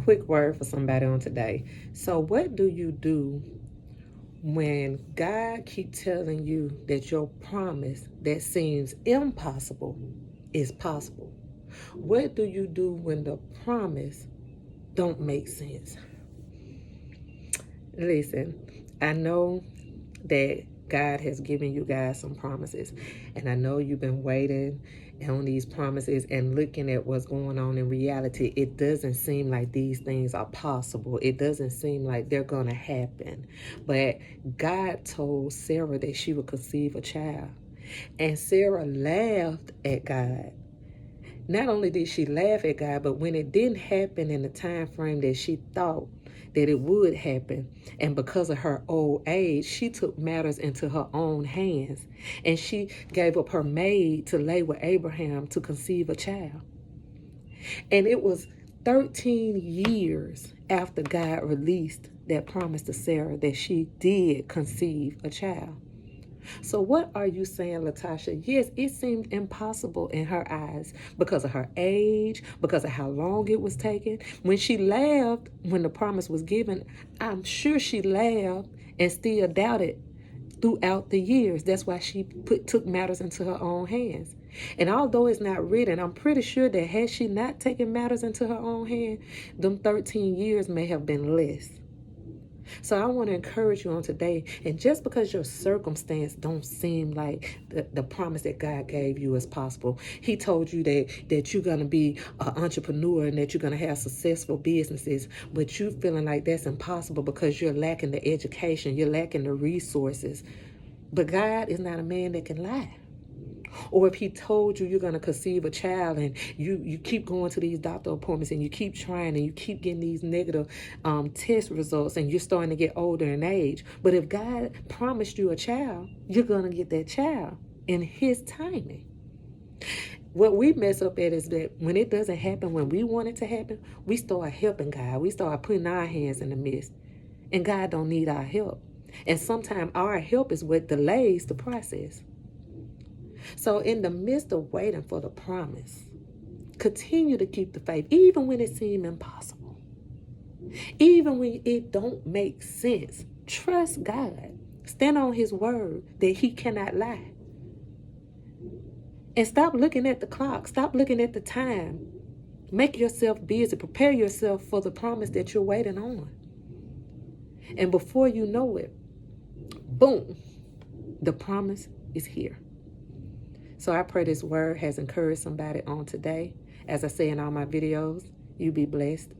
quick word for somebody on today. So what do you do when God keeps telling you that your promise that seems impossible is possible? What do you do when the promise don't make sense? Listen, I know that God has given you guys some promises, and I know you've been waiting on these promises and looking at what's going on in reality. It doesn't seem like these things are possible. It doesn't seem like they're gonna happen. But God told Sarah that she would conceive a child, and Sarah laughed at God. Not only did she laugh at God, but when it didn't happen in the time frame that she thought that it would happen, and because of her old age, she took matters into her own hands, and she gave up her maid to lay with Abraham to conceive a child. And it was 13 years after God released that promise to Sarah that she did conceive a child. So what are you saying, LaTasha? Yes, it seemed impossible in her eyes because of her age, because of how long it was taking. When she laughed, when the promise was given, I'm sure she laughed and still doubted throughout the years. That's why she took matters into her own hands. And although it's not written, I'm pretty sure that had she not taken matters into her own hand, them 13 years may have been less. So I want to encourage you on today, and just because your circumstance don't seem like the promise that God gave you is possible. He told you that you're going to be an entrepreneur and that you're going to have successful businesses, but you feeling like that's impossible because you're lacking the education, you're lacking the resources. But God is not a man that can lie. Or if he told you you're going to conceive a child and you keep going to these doctor appointments and you keep trying and you keep getting these negative test results and you're starting to get older in age. But if God promised you a child, you're going to get that child in his timing. What we mess up at is that when it doesn't happen when we want it to happen, we start helping God. We start putting our hands in the midst. And God don't need our help. And sometimes our help is what delays the process. So in the midst of waiting for the promise, continue to keep the faith, even when it seems impossible. Even when it don't make sense. Trust God. Stand on his word that he cannot lie. And stop looking at the clock. Stop looking at the time. Make yourself busy. Prepare yourself for the promise that you're waiting on. And before you know it, boom, the promise is here. So I pray this word has encouraged somebody on today. As I say in all my videos, you be blessed.